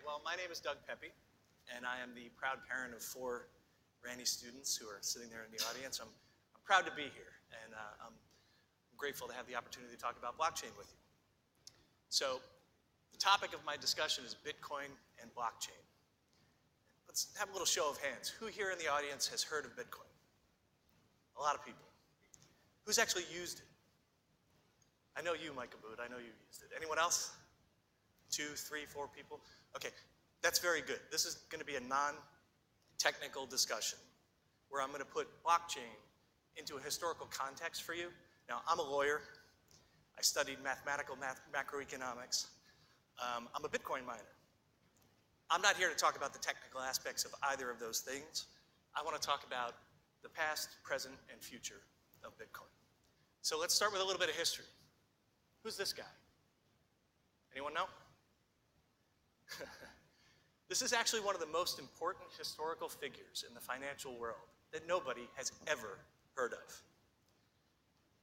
Well, my name is Doug Pepe, and I am the proud parent of 4 Randy students who are sitting there in the audience. I'm proud to be here, and I'm grateful to have the opportunity to talk about blockchain with you. So, the topic of my discussion is Bitcoin and blockchain. Let's have a little show of hands. Who here in the audience has heard of Bitcoin? A lot of people. Who's actually used it? I know you, Mike Abood. I know you used it. Anyone else? 2, 3, 4 people? Okay, that's very good. This is going to be a non-technical discussion where I'm going to put blockchain into a historical context for you. Now, I'm a lawyer. I studied macroeconomics. I'm a Bitcoin miner. I'm not here to talk about the technical aspects of either of those things. I want to talk about the past, present, and future of Bitcoin. So let's start with a little bit of history. Who's this guy? Anyone know? This is actually one of the most important historical figures in the financial world that nobody has ever heard of.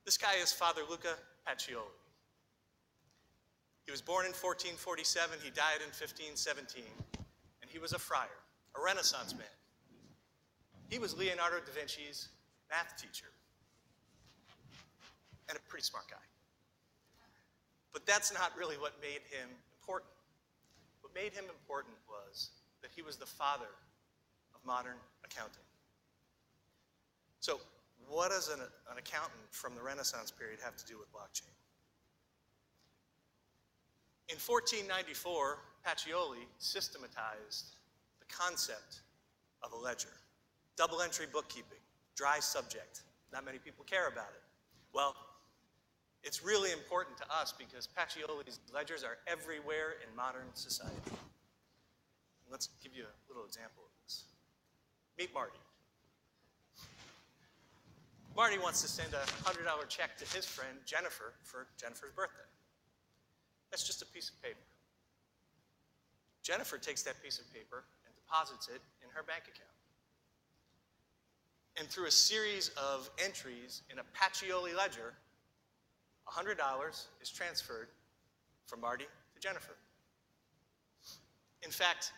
This guy is Father Luca Pacioli. He was born in 1447, he died in 1517, and he was a friar, a Renaissance man. He was Leonardo da Vinci's math teacher, and a pretty smart guy. But that's not really what made him important. What made him important was that he was the father of modern accounting. So, what does an accountant from the Renaissance period have to do with blockchain? In 1494, Pacioli systematized the concept of a ledger. Double entry bookkeeping, dry subject. Not many people care about it. Well, it's really important to us because Pacioli's ledgers are everywhere in modern society. Let's give you a little example of this. Meet Marty. Marty wants to send a $100 check to his friend Jennifer for Jennifer's birthday. That's just a piece of paper. Jennifer takes that piece of paper and deposits it in her bank account. And through a series of entries in a Pacioli ledger, $100 is transferred from Marty to Jennifer. In fact,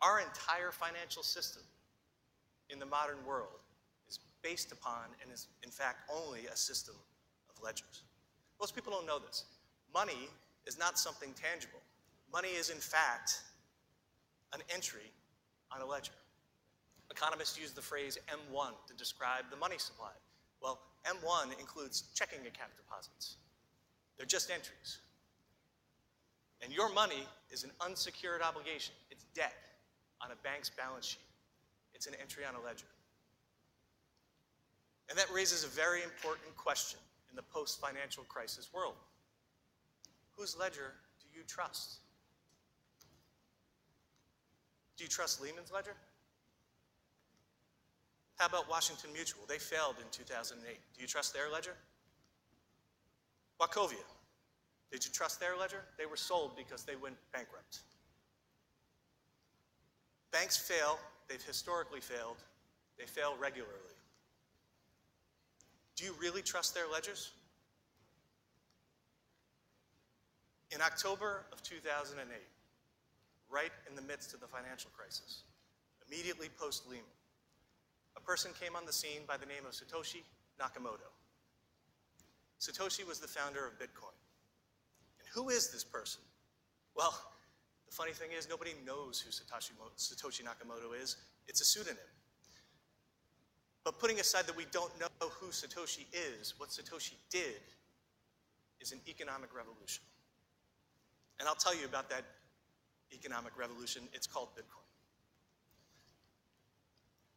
our entire financial system in the modern world is based upon and is, in fact, only a system of ledgers. Most people don't know this. Money is not something tangible. Money is, in fact, an entry on a ledger. Economists use the phrase M1 to describe the money supply. Well, M1 includes checking account deposits. They're just entries. And your money is an unsecured obligation. It's debt on a bank's balance sheet. It's an entry on a ledger. And that raises a very important question in the post-financial crisis world. Whose ledger do you trust? Do you trust Lehman's ledger? How about Washington Mutual? They failed in 2008. Do you trust their ledger? Wachovia. Did you trust their ledger? They were sold because they went bankrupt. Banks fail. They've historically failed. They fail regularly. Do you really trust their ledgers? In October of 2008, right in the midst of the financial crisis, immediately post-Lehman, a person came on the scene by the name of Satoshi Nakamoto. Satoshi was the founder of Bitcoin. And who is this person? Well, the funny thing is nobody knows who Satoshi Nakamoto is. It's a pseudonym. But putting aside that we don't know who Satoshi is, what Satoshi did is an economic revolution. And I'll tell you about that economic revolution. It's called Bitcoin.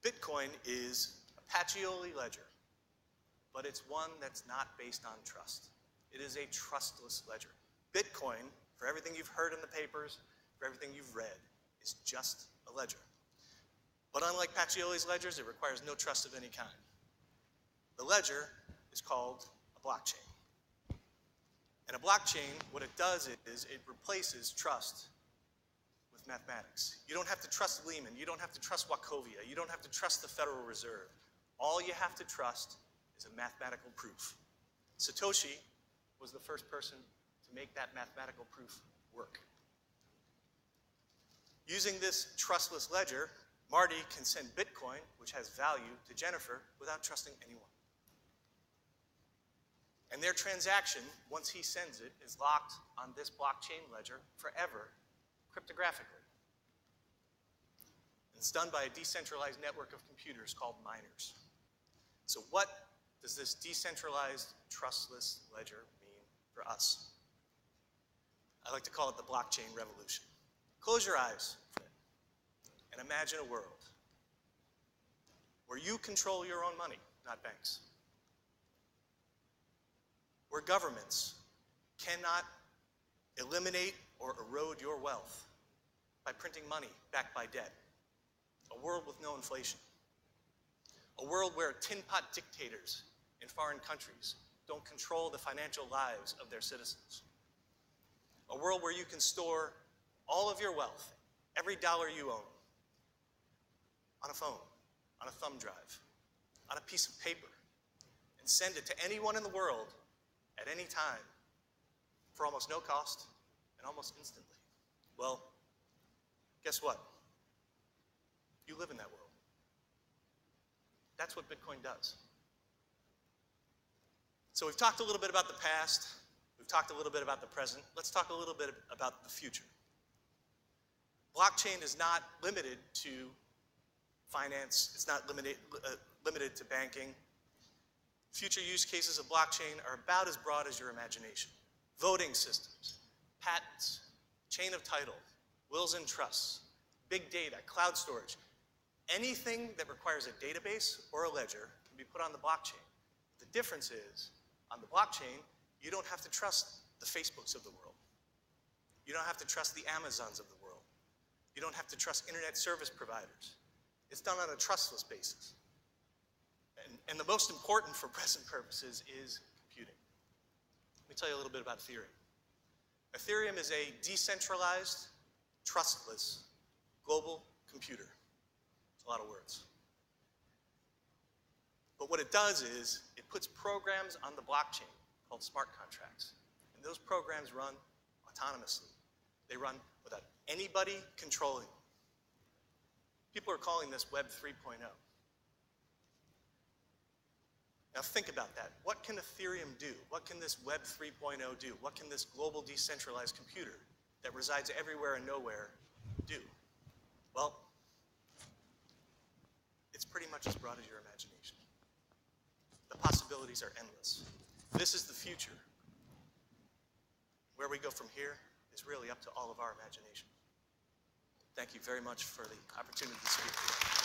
Bitcoin is a Pacioli ledger, but it's one that's not based on trust. It is a trustless ledger. Bitcoin, for everything you've heard in the papers, for everything you've read, is just a ledger. But unlike Pacioli's ledgers, it requires no trust of any kind. The ledger is called a blockchain. And a blockchain, what it does is it replaces trust with mathematics. You don't have to trust Lehman. You don't have to trust Wachovia. You don't have to trust the Federal Reserve. All you have to trust is a mathematical proof. Satoshi was the first person to make that mathematical proof work. Using this trustless ledger, Marty can send Bitcoin, which has value, to Jennifer without trusting anyone. And their transaction, once he sends it, is locked on this blockchain ledger forever, cryptographically. It's done by a decentralized network of computers called miners. So what does this decentralized, trustless ledger mean for us? I like to call it the blockchain revolution. Close your eyes for a minute and imagine a world where you control your own money, not banks. Where governments cannot eliminate or erode your wealth by printing money backed by debt. A world with no inflation. A world where tin pot dictators in foreign countries don't control the financial lives of their citizens. A world where you can store all of your wealth, every dollar you own, on a phone, on a thumb drive, on a piece of paper, and send it to anyone in the world at any time for almost no cost and almost instantly. Well, guess what? You live in that world. That's what Bitcoin does. So we've talked a little bit about the past. We've talked a little bit about the present. Let's talk a little bit about the future. Blockchain is not limited to finance. It's not limited to banking. Future use cases of blockchain are about as broad as your imagination. Voting systems, patents, chain of title, wills and trusts, big data, cloud storage. Anything that requires a database or a ledger can be put on the blockchain. The difference is, on the blockchain, you don't have to trust the Facebooks of the world. You don't have to trust the Amazons of the world. You don't have to trust internet service providers. It's done on a trustless basis. And the most important for present purposes is computing. Let me tell you a little bit about Ethereum. Ethereum is a decentralized, trustless, global computer. It's a lot of words. But what it does is it puts programs on the blockchain called smart contracts. And those programs run autonomously. They run without anybody controlling them. People are calling this Web 3.0. Now think about that. What can Ethereum do? What can this Web 3.0 do? What can this global decentralized computer that resides everywhere and nowhere do? Well, it's pretty much as broad as your imagination. The possibilities are endless. This is the future. Where we go from here is really up to all of our imagination. Thank you very much for the opportunity to speak to you.